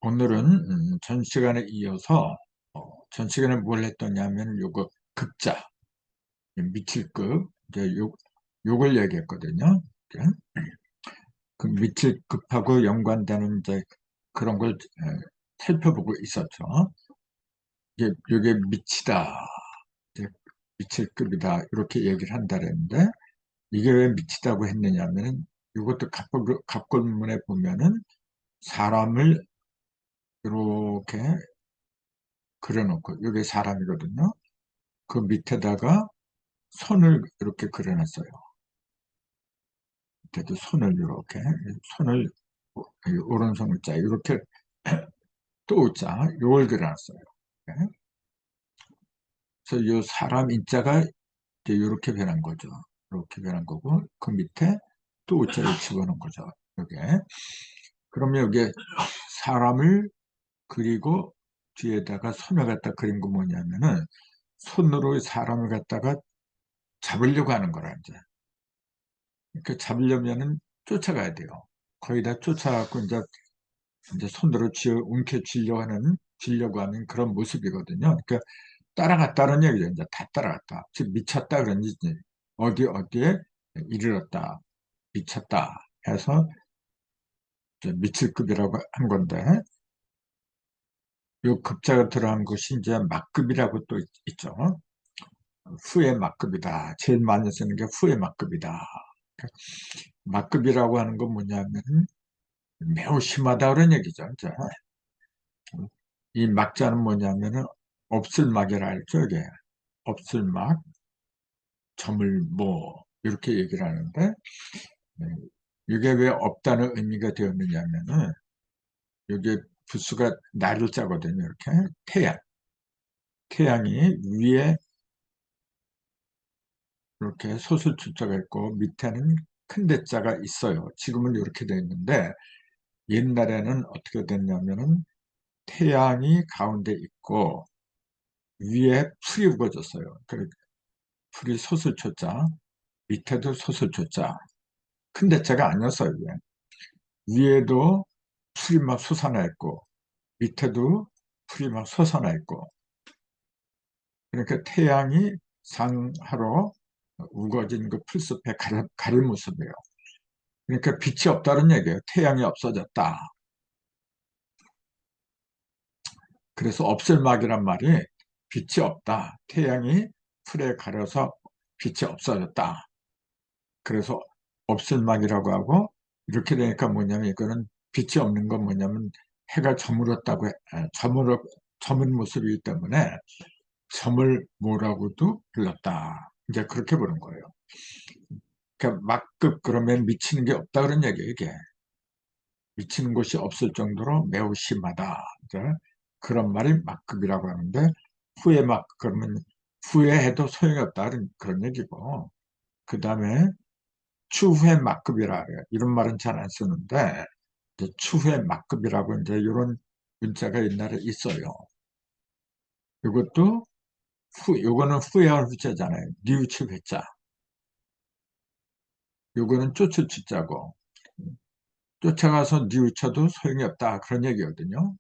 오늘은 전 시간에 이어서 전 시간에 뭘 했더냐면 요거 극자 미칠급 이제 요걸 얘기했거든요. 이제 그 미칠급하고 연관되는 이제 그런 걸 살펴보고 있었죠. 이게 미치다, 이제 미칠급이다 이렇게 얘기를 한다 그랬는데 이게 왜 미치다고 했느냐면은 이것도 갑골문에 보면은 사람을 이렇게 그려놓고 이게 사람이거든요. 그 밑에다가 손을 이렇게 그려놨어요. 밑에도 손을 이렇게, 손을, 오른손을 자, 이렇게 또 자, 요걸 그려놨어요. 네. 그래서 이 사람 인자가 이제 이렇게 변한 거죠. 이렇게 변한 거고, 그 밑에 또 자를 집어넣은 거죠. 여기. 그러면 여기 사람을 그리고 뒤에다가 손을 갖다 그린 거 뭐냐면은 손으로 사람을 갖다가 잡으려고 하는 거라, 이제. 그 잡으려면은 쫓아가야 돼요. 거의 다 쫓아가고 이제 손으로 쥐려고 하는 그런 모습이거든요. 그러니까 따라갔다는 얘기죠. 이제 다 따라갔다. 즉 미쳤다 그런지 어디에 이르렀다, 미쳤다 해서 이제 미칠급이라고 한 건데 요 급자가 들어간 것이 이제 막급이라고 또 있죠. 후의 막급이다. 제일 많이 쓰는 게 후의 막급이다. 막급이라고 하는 건 뭐냐면 매우 심하다 그런 얘기죠. 이제 이 막자는 뭐냐면은 없을 막이라 할죠. 이게 없을 막, 저물뭐 이렇게 얘기를 하는데 네, 이게 왜 없다는 의미가 되었느냐면은 이게 부수가 날을 짜거든요. 이렇게 태양이 위에 이렇게 소설출자가 있고 밑에는 큰 대자가 있어요. 지금은 이렇게 되어 있는데 옛날에는 어떻게 됐냐면은 태양이 가운데 있고 위에 풀이 우거졌어요. 풀이 소설초자, 밑에도 소설초자, 큰 대자가 아니었어요. 이게. 위에도 풀이 막 솟아나 있고 밑에도 풀이 막 솟아나 있고 그러니까 태양이 상하로 우거진 그 풀숲에 가를 모습이에요. 그러니까 빛이 없다는 얘기예요. 태양이 없어졌다. 그래서 없을막이란 말이 빛이 없다. 태양이 풀에 가려서 빛이 없어졌다. 그래서 없을막이라고 하고 이렇게 되니까 뭐냐면 이거는 빛이 없는 건 뭐냐면 해가 저문 모습이기 때문에 점을 뭐라고도 불렀다. 이제 그렇게 보는 거예요. 그러니까 막급 그러면 미치는 게 없다 그런 얘기예요, 이게. 미치는 곳이 없을 정도로 매우 심하다. 이제 그런 말이 막급이라고 하는데 후에 막 그러면 후회해도 소용이 없다 그런 얘기고 그 다음에 추후에 막급이라 그래요. 이런 말은 잘 안 쓰는데 이제 추후에 막급이라고 이제 이런 문자가 옛날에 있어요. 이것도 요거는 후회할 후자잖아요. 뉘우칠 회자. 요거는 쫓을 치자고 쫓아가서 뉘우쳐도 소용이 없다 그런 얘기거든요.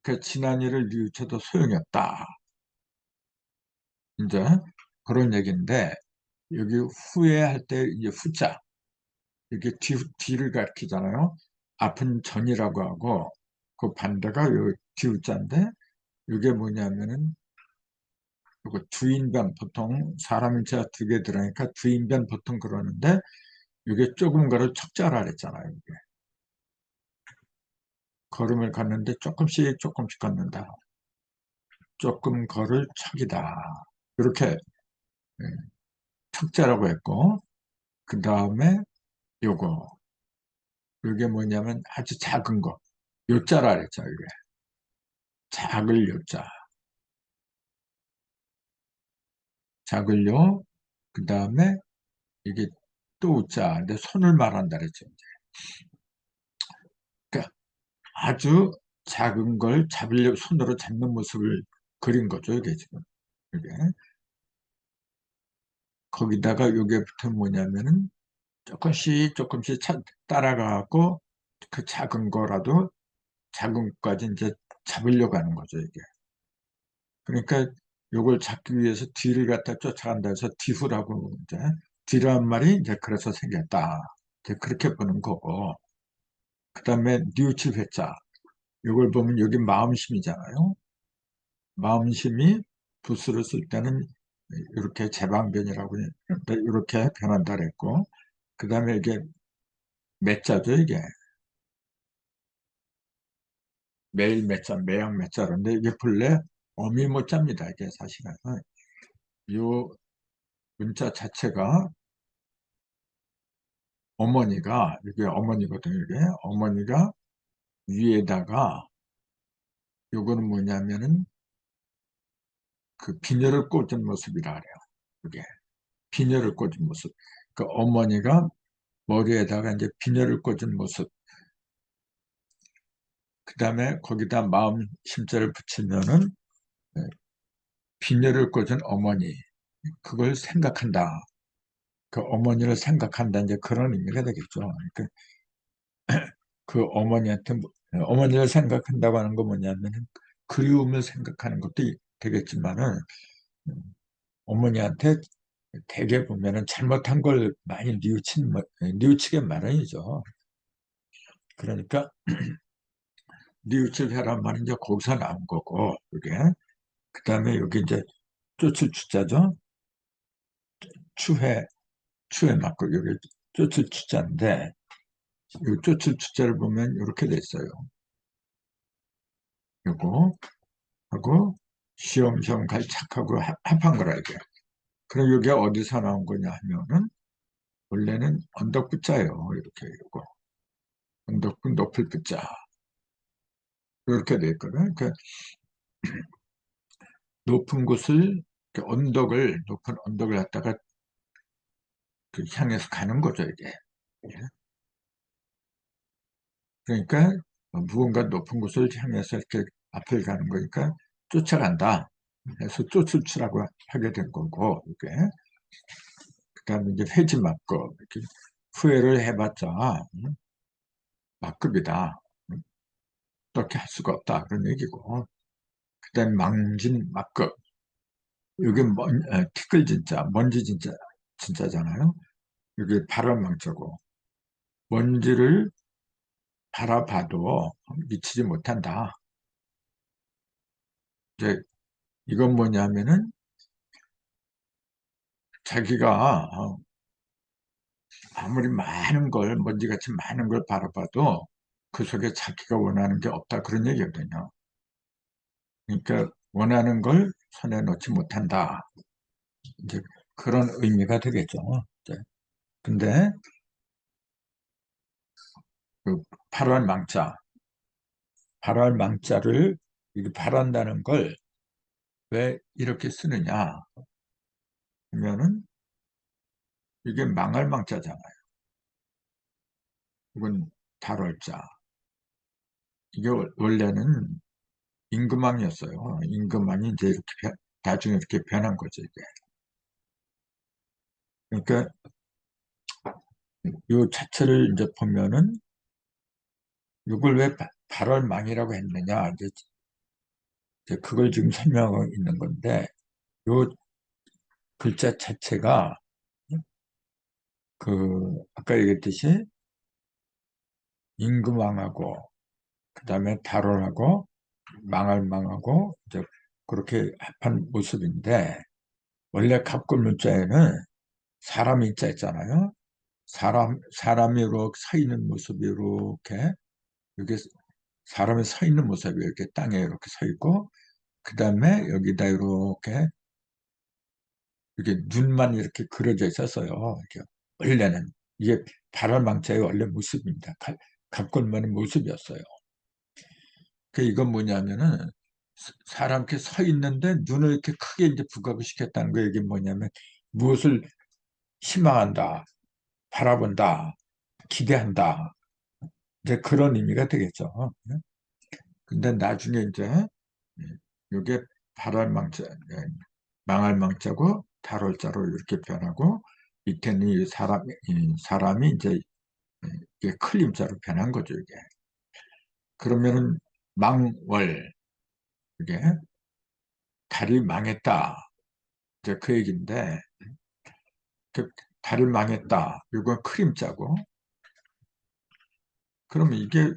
그 지난 일을 뉘우쳐도 소용이 없다. 이제 그런 얘기인데 여기 후회할 때 이제 후자 이게 뒤를 가리키잖아요. 앞은 전이라고 하고 그 반대가 요 뒤자인데 이게 뭐냐면은 이거 주인변 보통 사람 인체가 두 개 들어가니까 주인변 보통 그러는데 이게 조금 거를 척자라 그랬잖아요. 이게. 걸음을 걷는데 조금씩 걷는다. 조금 걸을 척이다. 이렇게 예, 척자라고 했고 그 다음에 요거 이게 뭐냐면 아주 작은 거 요자라 그랬죠. 이게 작을 요자 작을 요 그 다음에 이게 또 우자 근데 손을 말한다 그랬죠. 이제. 그러니까 아주 작은 걸 손으로 잡는 모습을 그린 거죠. 이게 지금 이게 거기다가 요게 붙은 뭐냐면은 조금씩 따라가고 그 작은 거라도 작은 것까지 이제 잡으려고 하는 거죠, 이게. 그러니까 요걸 잡기 위해서 뒤를 갖다 쫓아간다 해서 뒤후라고 이제 뒤란 말이 이제 그래서 생겼다. 이제 그렇게 보는 거고. 그다음에 뉘우칠 회자. 요걸 보면 여기 마음심이잖아요. 마음심이 부수를 쓸 때는 이렇게 재방변이라고 이렇게 변한다 그랬고, 그다음에 이게 매자죠, 이게. 매일 매자, 매양 매자인데 이게 본래 어미모자입니다. 이게 사실은 요 문자 자체가 어머니가 이게 어머니거든요. 이게 어머니가 위에다가 요거는 뭐냐면은 그 비녀를 꽂은 모습이라 그래요. 그게 비녀를 꽂은 모습. 그 어머니가 머리에다가 이제 비녀를 꽂은 모습. 그 다음에 거기다 마음 심자를 붙이면은 비녀를 꽂은 어머니. 그걸 생각한다. 그 어머니를 생각한다. 이제 그런 의미가 되겠죠. 그러니까 그 어머니한테 어머니를 생각한다고 하는 거 뭐냐면은 그리움을 생각하는 것도 되겠지만은 어머니한테 대개 보면은 잘못한 걸 많이 뉘우치게 마련이죠. 그러니까 뉘우칠 회란 말은 이제 거기서 나온 거고 그게 그 다음에 여기 이제 쫓을 추자죠. 추회 추회 맞고 여기 쫓을 추자인데 이 쫓을 추자를 보면 이렇게 돼 있어요. 요거 하고 시험시험 갈착하고 합한 거라 이게. 그럼 이게 어디서 나온 거냐 하면은 원래는 언덕붙자예요. 이렇게 이거 언덕붙 높을 붙자 이렇게 돼 있거든. 그 높은 곳을 높은 언덕을 갖다가 향해서 가는 거죠 이게. 예. 그러니까 무언가 높은 곳을 향해서 이렇게 앞을 가는 거니까 쫓아간다. 해서 쫓을추라고 하게 된 거고 이게. 그다음에 이제 회지 막급 이렇게 후회를 해봤자 막급이다. 어떻게 할 수가 없다 그런 얘기고. 그다음 망진 막급 이게 티끌 진짜 먼지 진짜잖아요. 이게 발언망자고 먼지를 바라봐도 미치지 못한다. 이제 이건 뭐냐면은 자기가 아무리 많은 걸 먼지같이 많은 걸 바라봐도 그 속에 자기가 원하는 게 없다 그런 얘기거든요. 그러니까 원하는 걸 손에 넣지 못한다. 이제 그런 의미가 되겠죠. 이제 근데 그 발활망자를 이렇게 발한다는 걸 왜 이렇게 쓰느냐 하면은 이게 망할 망자잖아요. 이건 달월자. 이게 원래는 임금왕이었어요. 임금왕이 이제 이렇게 나중에 이렇게 변한 거죠, 이게. 그러니까 이 자체를 이제 보면은 이걸 왜 발월망이라고 했느냐 이제 그걸 지금 설명하고 있는 건데 이 글자 자체가 그 아까 얘기했듯이 임금왕하고 그다음에 달월하고 망할망하고 이제 그렇게 합한 모습인데 원래 갑골문자에는 사람이 자 있잖아요. 사람이 이렇게 서 있는 모습이 이렇게 이렇게 사람이 서 있는 모습이 이렇게 땅에 이렇게 서 있고 그 다음에 여기다 이렇게 눈만 이렇게 그려져 있었어요. 이렇게 원래는 이게 발월망자의 원래 모습입니다. 갑골문의 모습이었어요. 그 이건 뭐냐면은 사람 이렇게 서 있는데 눈을 이렇게 크게 이제 부각을 시켰다는 거 이게 뭐냐면 무엇을 희망한다, 바라본다, 기대한다. 이제 그런 의미가 되겠죠. 근데 나중에 이제 이게 발할망자, 망할 망자고 달월자로 이렇게 변하고 밑에는 이 사람이 이제 이게 클림자로 변한 거죠, 이게. 그러면은 망월, 이게 달이 망했다. 이제 그 얘기인데, 그 달이 망했다. 이건 크림자고. 그러면 이게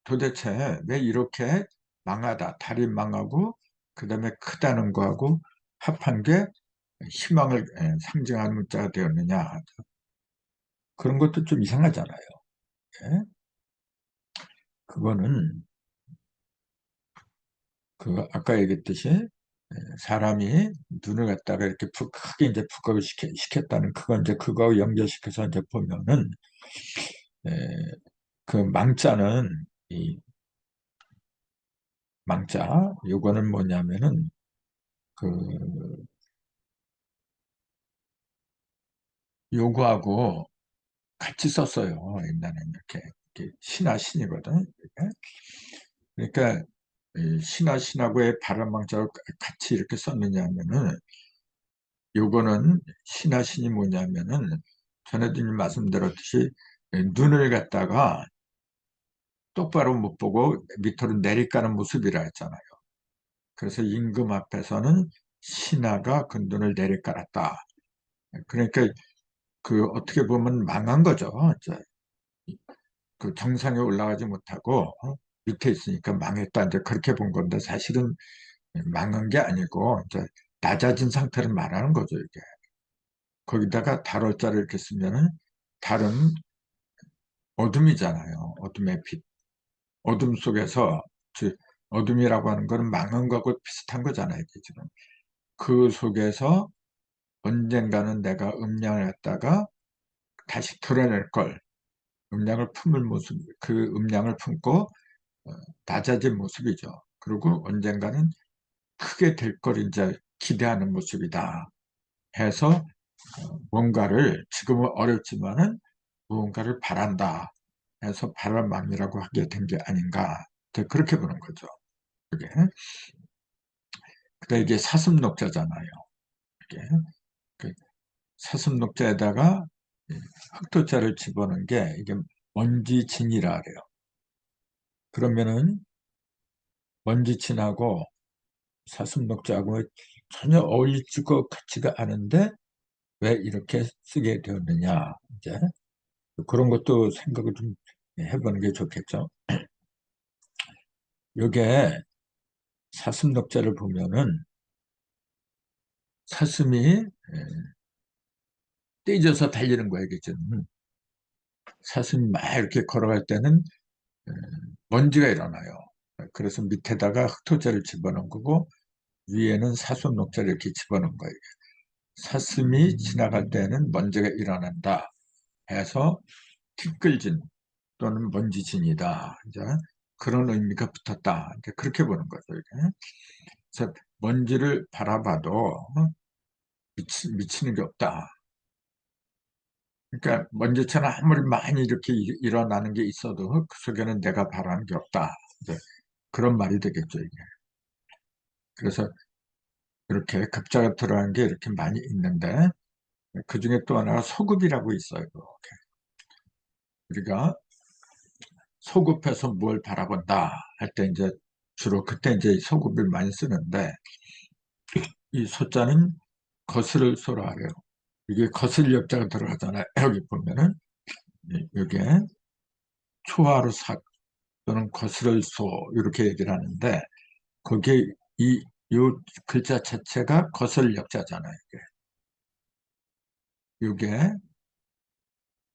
도대체 왜 이렇게 망하다, 달이 망하고, 그 다음에 크다는 거하고 합한 게 희망을 상징하는 문자가 되었느냐. 그런 것도 좀 이상하잖아요. 예? 그거는 그 아까 얘기했듯이 사람이 눈을 갖다가 이렇게 크게 이제 부각을 시켰다는 그건 이제 그거하고 연결시켜서 이제 보면은 에, 그 망자는 이 망자 요거는 뭐냐면은 그 요거하고 같이 썼어요. 옛날에는 이렇게 신하 신이거든. 이렇게. 그러니까 이 신하 신하고의 바람망자를 같이 이렇게 썼느냐면은 요거는 신하 신이 뭐냐면은 전에도 말씀드렸듯이 눈을 갖다가 똑바로 못 보고 밑으로 내리까는 모습이라 했잖아요. 그래서 임금 앞에서는 신하가 그 눈을 내리깔았다. 그러니까 그 어떻게 보면 망한 거죠. 이제 그 정상에 올라가지 못하고 밑에 있으니까 망했다. 이제 그렇게 본 건데 사실은 망한 게 아니고 이제 낮아진 상태를 말하는 거죠. 이게 거기다가 달월자를 이렇게 쓰면은 달은 어둠이잖아요. 어둠의 빛. 어둠 속에서 즉 어둠이라고 하는 거는 망한 거하고 비슷한 거잖아요. 이게 지금 그 속에서 언젠가는 내가 음량을 갖다가 다시 드러낼 걸 음량을 품을 모습 그 음량을 품고 낮아진 모습이죠. 그리고 언젠가는 크게 될 걸 이제 기대하는 모습이다 해서 뭔가를 지금은 어렵지만은 무언가를 바란다 해서 바람망이라고 하게 된 게 아닌가 그렇게 보는 거죠. 그게 그러니까 이게 사슴녹자잖아요. 이게 그 사슴녹자에다가 흑토자를 집어넣은 게 이게 먼지진이라 그래요. 그러면은 먼지진하고 사슴녹자하고 전혀 어울릴 것 같지가 않은데 왜 이렇게 쓰게 되었느냐. 이제 그런 것도 생각을 좀 해보는 게 좋겠죠. 요게 사슴녹자를 보면은 사슴이 떼져서 달리는 거예요. 이게 좀 사슴이 막 이렇게 걸어갈 때는 먼지가 일어나요. 그래서 밑에다가 흑토자를 집어넣은 거고 위에는 사슴녹자를 이렇게 집어넣은 거예요. 사슴이 지나갈 때는 먼지가 일어난다 해서 티끌진 또는 먼지진이다. 이제 그런 의미가 붙었다. 이제 그렇게 보는 거죠. 이게. 그래서 먼지를 바라봐도 미치는 게 없다. 그러니까 먼지처럼 아무리 많이 이렇게 일어나는 게 있어도 그 속에는 내가 바라는 게 없다. 이제 그런 말이 되겠죠, 이게. 그래서 이렇게 급자가 들어간 게 이렇게 많이 있는데 그 중에 또 하나가 소급이라고 있어요. 이렇게. 우리가 소급해서 뭘 바라본다 할 때 이제 주로 그때 이제 소급을 많이 쓰는데 이 소자는 거스를 소라 그래요. 이게 거슬 역자가 들어가잖아요. 여기 보면은 이게 초하루 삭 또는 거스를 소 이렇게 얘기를 하는데 거기에 요 글자 자체가 거슬 역자잖아요. 이게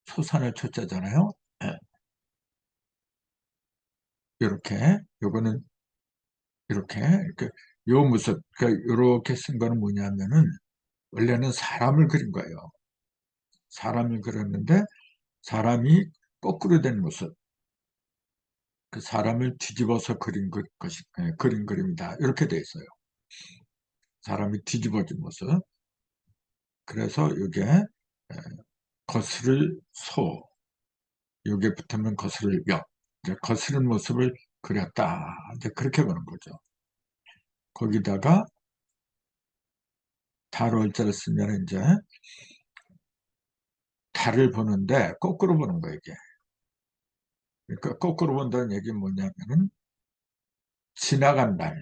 소산을 초자잖아요. 이렇게 요거는 이렇게 요 모습 그러니까 이렇게 쓴 거는 뭐냐면은 원래는 사람을 그린 거예요. 사람을 그렸는데 사람이 거꾸로 된 모습 그 사람을 뒤집어서 그린 그림이다. 이렇게 돼 있어요. 사람이 뒤집어진 모습. 그래서 이게 거스를 소, 여기에 붙으면 거스를 역, 이제 거스른 모습을 그렸다. 이제 그렇게 보는 거죠. 거기다가 달월자를 쓰면 이제 달을 보는데 거꾸로 보는 거예요, 이게. 그러니까 거꾸로 본다는 얘기는 뭐냐면은 지나간 달,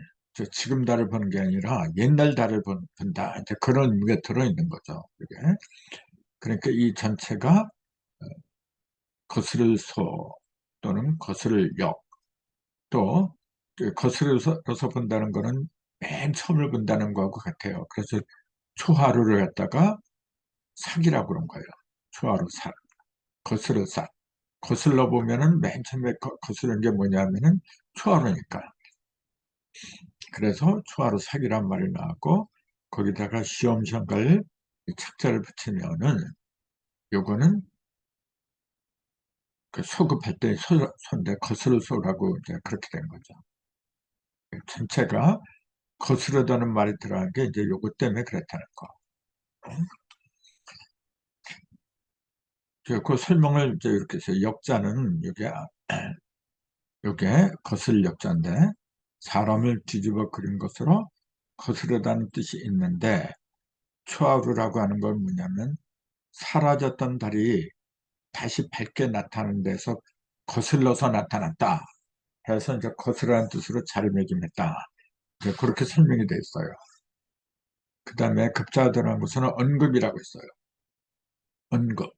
지금 달을 보는 게 아니라 옛날 달을 본다. 이제 그런 의미가 들어있는 거죠. 이게. 그러니까 이 전체가 거스를소 또는 거스를역, 또 거스르서 본다는 거는 맨 처음을 본다는 거하고 같아요. 그래서 초하루를 갖다가 삭이라고 그런 거예요. 초하루 삭, 거스르 삭. 거슬러 보면은 맨 처음에 거스르는 게 뭐냐면은 초하루니까. 그래서 초하루 삭이란 말이 나왔고, 거기다가 시험장갈 착자를 붙이면은 요거는 그 소급할 때 소인데 거스르소라고 이제 그렇게 된 거죠. 전체가 거스르다는 말이 들어간 게 이제 요것 때문에 그랬다는 거. 그 설명을 이제 이렇게 해서 역자는 요게 거슬 역자인데 사람을 뒤집어 그린 것으로 거스르다는 뜻이 있는데 초하루라고 하는 건 뭐냐면 사라졌던 달이 다시 밝게 나타나는 데서 거슬러서 나타났다 해서 이제 거스르라는 뜻으로 자리매김했다. 이제 그렇게 설명이 돼 있어요. 그 다음에 급자가 들어간 것은 언급이라고 했어요. 언급.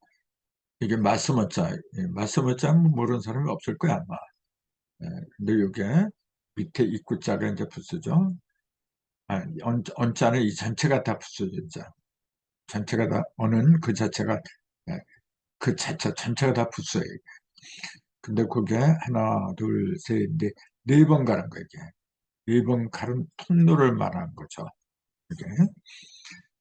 이게 말씀어자. 말씀어자는 모르는 사람이 없을 거야, 아마. 예, 근데 이게 밑에 입구자가 이제 부수죠. 아, 언자는 이 전체가 다 부수죠. 전체가 다, 언은 그 자체가, 예, 그 자체, 전체가 다 부수예요. 근데 그게 하나, 둘, 셋, 네 번 가는 거예요, 이게. 네 번 가른 통로를 말하는 거죠. 이게.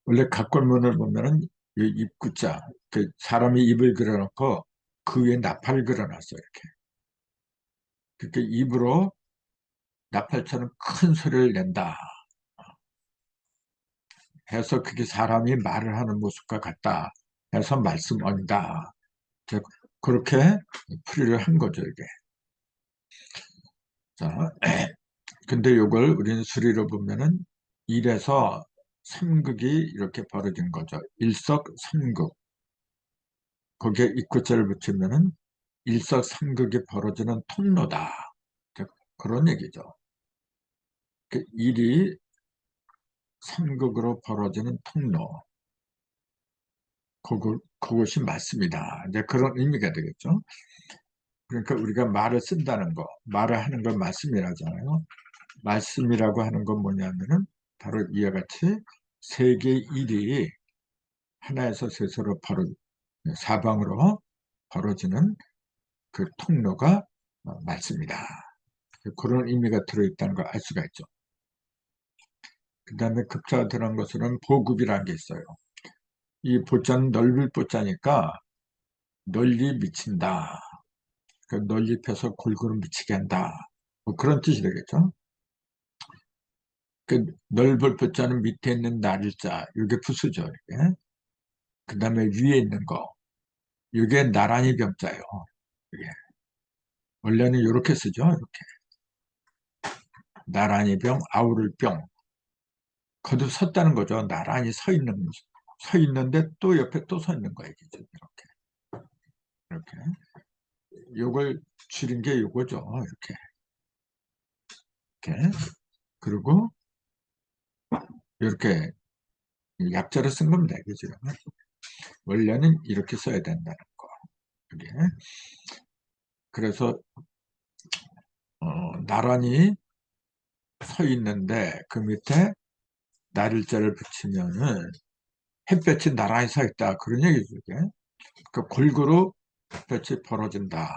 원래 각골문을 보면은 이 입구자, 그 사람이 입을 그려놓고 그 위에 나팔을 그려놨어요, 이렇게. 그렇게 입으로 나팔처럼 큰 소리를 낸다 해서 그게 사람이 말을 하는 모습과 같다 해서 말씀언이다. 그렇게 풀이를 한 거죠, 이게. 자, 근데 이걸 우리는 수리로 보면은 1에서 3극이 이렇게 벌어진 거죠. 일석삼극. 거기에 입구자를 붙이면은 일석삼극이 벌어지는 통로다. 그런 얘기죠. 그 일이 삼극으로 벌어지는 통로. 그것이 맞습니다. 이제 그런 의미가 되겠죠. 그러니까 우리가 말을 쓴다는 거, 말을 하는 걸 말씀이라잖아요. 말씀이라고 하는 건 뭐냐면은 바로 이와 같이 세계의 일이 하나에서 셋으로 사방으로 벌어지는 그 통로가 말씀이다. 그런 의미가 들어있다는 걸 알 수가 있죠. 그 다음에 급자가 들어간 것은 보급이라는 게 있어요. 이 보자는 넓을 보자니까 널리 미친다. 그 널리 펴서 골고루 미치게 한다. 뭐 그런 뜻이 되겠죠. 그 넓을 보자는 밑에 있는 날일자, 이게 부수죠. 이게. 그 다음에 위에 있는 거, 이게 나란히 병자예요. 이게. 원래는 이렇게 쓰죠. 이렇게. 나란히 병, 아우를 병. 거듭 섰다는 거죠. 나란히 서 있는데 또 옆에 또 서 있는 거예요. 이렇게. 이렇게. 요걸 줄인 게 요거죠. 이렇게. 이렇게. 그리고 이렇게 약자로 쓴 겁니다. 그죠? 원래는 이렇게 써야 된다는 거. 이게. 그래서 나란히 서 있는데 그 밑에 날일자를 붙이면은 햇볕이 나란히 서 있다. 그런 얘기죠. 이게. 그 골고루 햇볕이 벌어진다.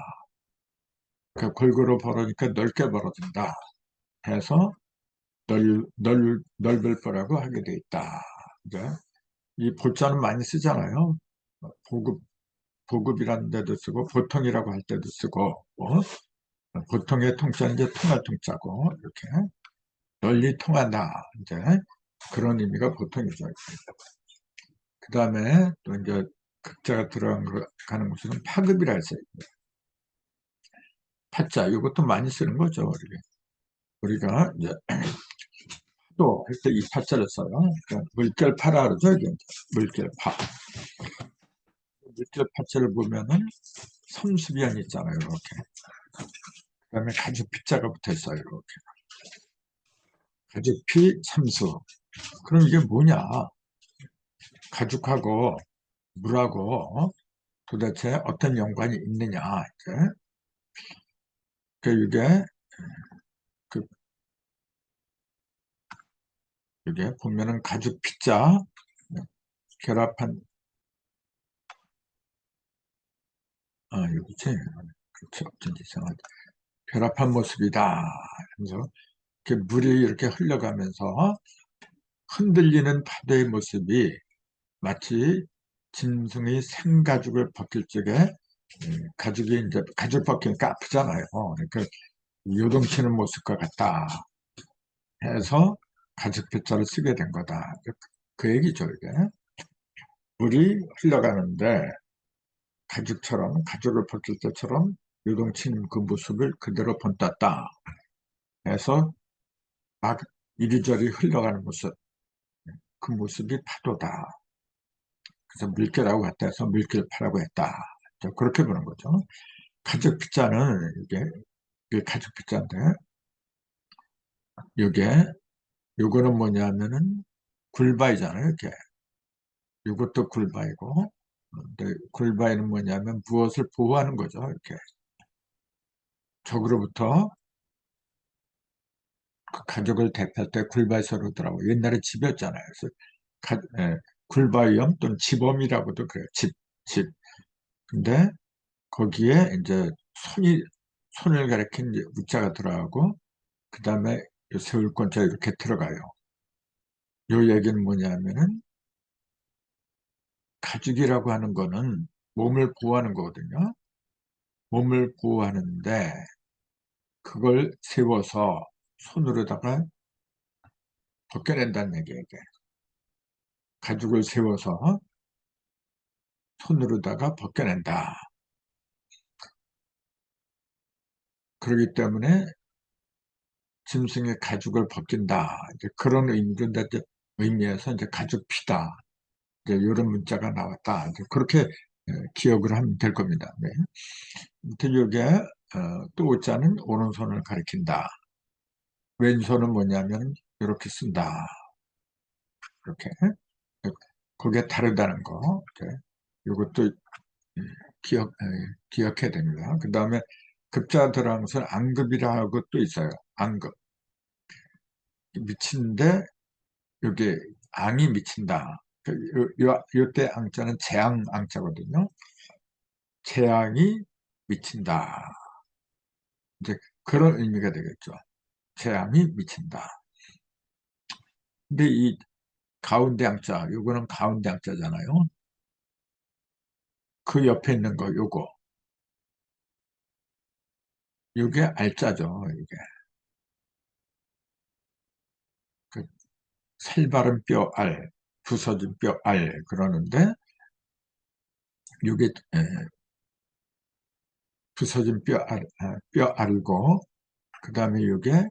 그 골고루 벌어지니까 넓게 벌어진다. 해서 넓을 거라고 하게 돼 있다. 이제 이 보자는 많이 쓰잖아요. 보급, 보급이라는 데도 쓰고 보통이라고 할 때도 쓰고 보통의 통자는 이제 통할 통자고 이렇게 널리 통한다. 이제 그런 의미가 보통이죠. 그 다음에 또 이제 극자가 들어가는 것은 파급이라 했어요. 파자, 이것도 많이 쓰는 거죠. 우리가 이제 또 할 때 이 파자를 써요. 그러니까 물결파라 그러죠. 이게 물결파. 물결파자를 보면은 섬수변이 있잖아요. 이렇게. 그 다음에 가죽 빗자가 붙어 있어요. 이렇게. 가죽피 참수. 그럼 이게 뭐냐? 가죽하고 물하고 도대체 어떤 연관이 있느냐? 이게 그 이게 보면은 가죽 피자 결합한 여기지. 그렇지, 어쩐지 이상하다. 결합한 모습이다. 그래서 이렇게 물이 이렇게 흘러가면서 흔들리는 파도의 모습이 마치 짐승의 생가죽을 벗길 적에 가죽이 이제 가죽 벗기니까 아프잖아요. 그러니까 요동치는 모습과 같다 해서 가죽 빗자를 쓰게 된 거다. 그 얘기죠, 이게. 물이 흘러가는데 가죽을 벗길 때처럼 요동치는 그 모습을 그대로 본땄다 해서 막 이리저리 흘러가는 모습, 그 모습이 파도다. 그래서 물결하고 같다 해서 물결파라고 했다. 그렇게 보는 거죠. 가죽 빗자는 이게 가죽 빗자인데, 요거는 뭐냐면은 굴바이잖아요, 이렇게. 이것도 굴바이고, 근데 굴바이는 뭐냐면 무엇을 보호하는 거죠, 이렇게. 적으로부터 그 가족을 대표할 때 굴바이서로 더라고 옛날에 집이었잖아요. 그래서 굴바이엄 또는 집엄이라고도 그래요. 집. 근데 거기에 이제 손을 가리킨 이제 우자가 들어가고, 그 다음에 세울권자 이렇게 들어가요. 요 얘기는 뭐냐면은 가죽이라고 하는 거는 몸을 보호하는 거거든요. 몸을 보호하는데 그걸 세워서 손으로다가 벗겨낸다는 얘기예요. 이게. 가죽을 세워서 손으로다가 벗겨낸다. 그렇기 때문에 짐승의 가죽을 벗긴다. 이제 그런 의미에서 이제 가죽피다. 이제 이런 문자가 나왔다. 이제 그렇게 기억을 하면 될 겁니다. 네. 아무튼 이게 또 오자는 오른손을 가리킨다. 왼손은 뭐냐면 이렇게 쓴다. 이렇게. 그게 다르다는 거. 이것도 기억해야 됩니다. 그 다음에 급자 들어간 것은 앙급이라고 또 있어요. 앙급. 미친데, 여기 앙이 미친다. 요때 앙자는 재앙 앙자거든요. 재앙이 미친다. 이제 그런 의미가 되겠죠. 재앙이 미친다. 근데 이 가운데 앙자, 요거는 가운데 앙자잖아요. 그 옆에 있는 거, 요게 알자죠. 이게. 그 살바른 뼈 알, 부서진 뼈 알, 그러는데, 요게, 부서진 뼈 알고, 그 다음에 요게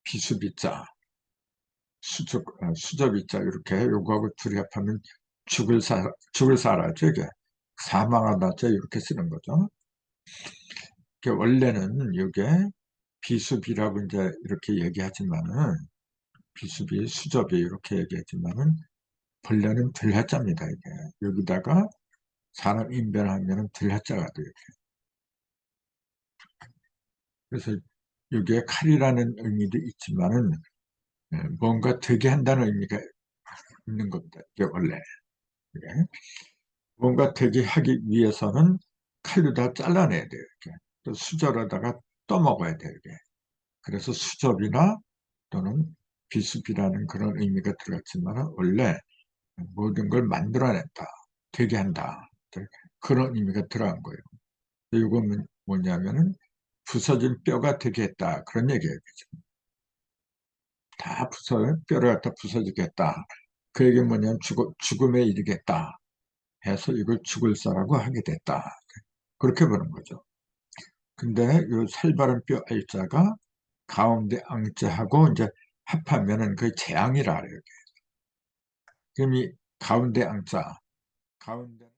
비수비자, 수저비자, 이렇게 요거하고 둘이 합하면 죽을 사라죠, 이게. 사망하다자, 이렇게 쓰는 거죠. 원래는 이게 비수비라고 이제 이렇게 얘기하지만은, 비수비, 수저비, 이렇게 얘기하지만은, 본래는 들하자입니다, 이게. 여기다가 사람 인변하면은 들하자가 돼요. 그래서 이게 칼이라는 의미도 있지만은, 뭔가 되게 한다는 의미가 있는 겁니다. 이게 원래. 예. 뭔가 되게 하기 위해서는 칼로 다 잘라내야 돼요. 이렇게. 또 수저로다가 떠먹어야 돼요. 이게. 그래서 수저비나 또는 비수비라는 그런 의미가 들어갔지만 원래 모든 걸 만들어낸다. 되게 한다. 그런 의미가 들어간 거예요. 이건 뭐냐면은 부서진 뼈가 되게 했다. 그런 얘기예요. 그죠? 뼈를 갖다 부서지겠다. 그 얘기는 뭐냐면 죽음에 이르겠다 해서 이걸 죽을사라고 하게 됐다. 그렇게 보는 거죠. 근데 이 살바른 뼈 L자가 가운데 앙자하고 이제 합하면은 그 재앙이라 그래요. 그럼 이 가운데 앙자, 가운데